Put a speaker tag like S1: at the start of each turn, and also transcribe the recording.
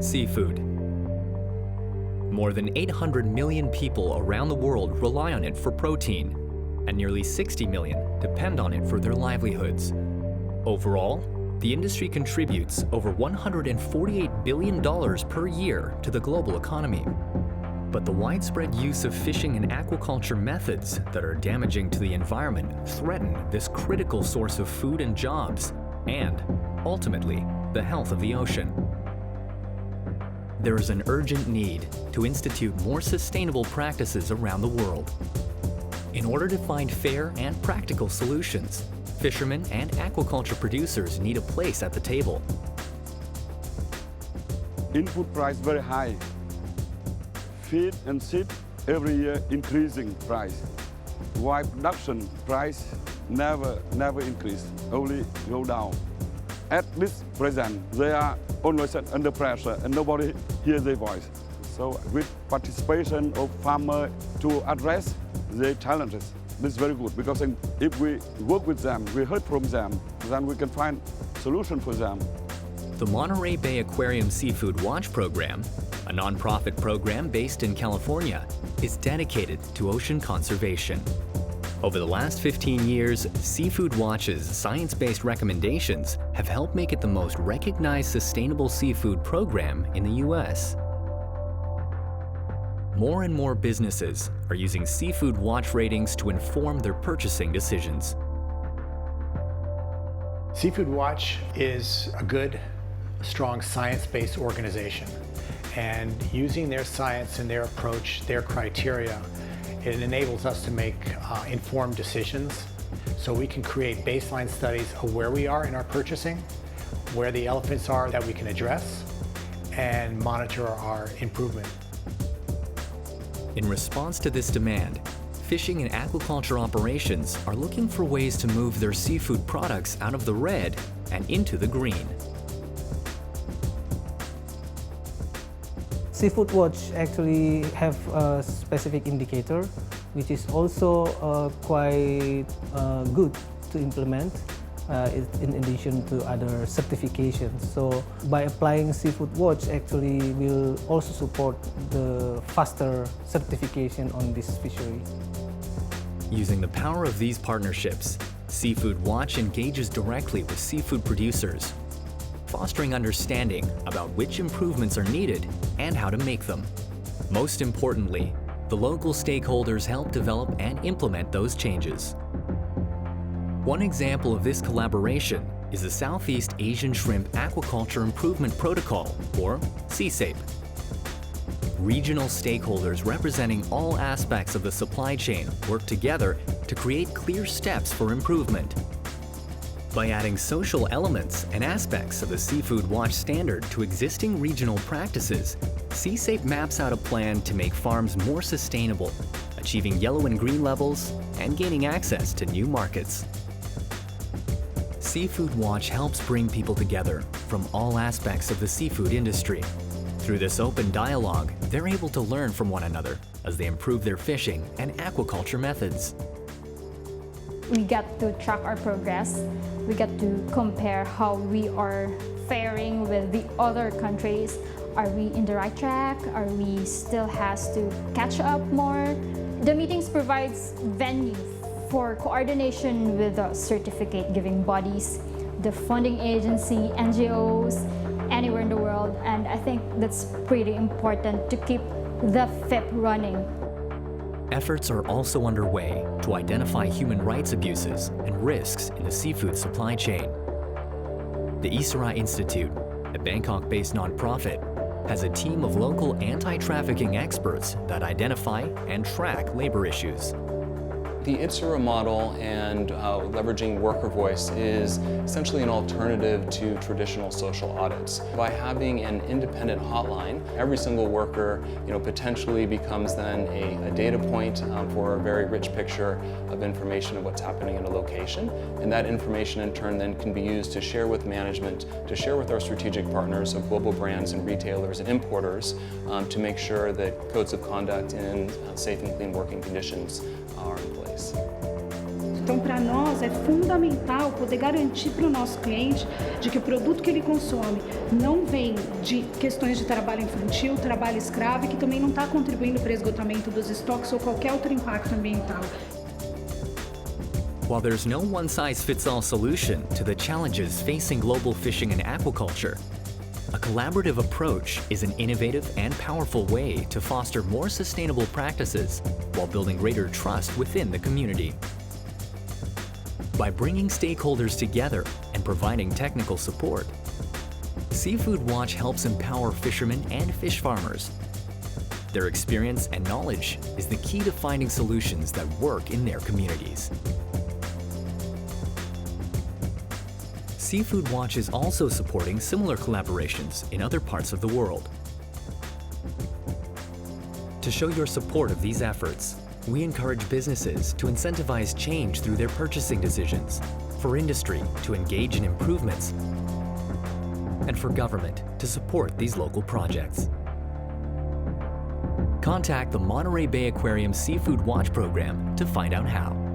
S1: Seafood. More than 800 million people around the world rely on it for protein, and nearly 60 million depend on it for their livelihoods. Overall, the industry contributes over $148 billion per year to the global economy. But the widespread use of fishing and aquaculture methods that are damaging to the environment threaten this critical source of food and jobs, and, ultimately, the health of the ocean. There is an urgent need to institute more sustainable practices around the world. In order to find fair and practical solutions, fishermen and aquaculture producers need a place at the table.
S2: Input price very high. Feed and seed every year increasing price. While production price never increase, only go down. At this present, they are always under pressure and nobody hears their voice. So with participation of farmers to address their challenges, this is very good, because if we work with them, we heard from them, then we can find solution for them.
S1: The Monterey Bay Aquarium Seafood Watch Program, a nonprofit program based in California, is dedicated to ocean conservation. Over the last 15 years, Seafood Watch's science-based recommendations have helped make it the most recognized sustainable seafood program in the U.S. More and more businesses are using Seafood Watch ratings to inform their purchasing decisions.
S3: Seafood Watch is a good, strong science-based organization, and using their science and their approach, their criteria, it enables us to make informed decisions, so we can create baseline studies of where we are in our purchasing, where the elephants are that we can address, and monitor our improvement.
S1: In response to this demand, fishing and aquaculture operations are looking for ways to move their seafood products out of the red and into the green.
S4: Seafood Watch actually have a specific indicator, which is also quite good to implement in addition to other certifications. So by applying Seafood Watch actually will also support the faster certification on this fishery.
S1: Using the power of these partnerships, Seafood Watch engages directly with seafood producers, fostering understanding about which improvements are needed and how to make them. Most importantly, the local stakeholders help develop and implement those changes. One example of this collaboration is the Southeast Asian Shrimp Aquaculture Improvement Protocol, or CSAPE. Regional stakeholders representing all aspects of the supply chain work together to create clear steps for improvement. By adding social elements and aspects of the Seafood Watch standard to existing regional practices, CSAPE maps out a plan to make farms more sustainable, achieving yellow and green levels and gaining access to new markets. Seafood Watch helps bring people together from all aspects of the seafood industry. Through this open dialogue, they're able to learn from one another as they improve their fishing and aquaculture methods.
S5: We get to track our progress. We get to compare how we are faring with the other countries. Are we in the right track? Are we still has to catch up more? The meetings provides venue for coordination with the certificate-giving bodies, the funding agency, NGOs, anywhere in the world, and I think that's pretty important to keep the FIP running.
S1: Efforts are also underway to identify human rights abuses and risks in the seafood supply chain. The Isra Institute, a Bangkok-based nonprofit, has a team of local anti-trafficking experts that identify and track labor issues.
S6: The ITSERA model and leveraging worker voice is essentially an alternative to traditional social audits. By having an independent hotline, every single worker potentially becomes then a data point for a very rich picture of information of what's happening in a location. And that information in turn then can be used to share with management, to share with our strategic partners of global brands and retailers and importers to make sure that codes of conduct and safe and clean working conditions are in place.
S7: Então, para nós, é fundamental poder garantir para o nosso cliente de que o produto que ele consome não vem de questões de trabalho infantil, trabalho escravo, e que também não está contribuindo para o esgotamento dos estoques ou qualquer outro impacto ambiental.
S1: While there's no one-size-fits-all solution to the challenges facing global fishing and aquaculture, a collaborative approach is an innovative and powerful way to foster more sustainable practices while building greater trust within the community. By bringing stakeholders together and providing technical support, Seafood Watch helps empower fishermen and fish farmers. Their experience and knowledge is the key to finding solutions that work in their communities. Seafood Watch is also supporting similar collaborations in other parts of the world. To show your support of these efforts, we encourage businesses to incentivize change through their purchasing decisions, for industry to engage in improvements, and for government to support these local projects. Contact the Monterey Bay Aquarium Seafood Watch program to find out how.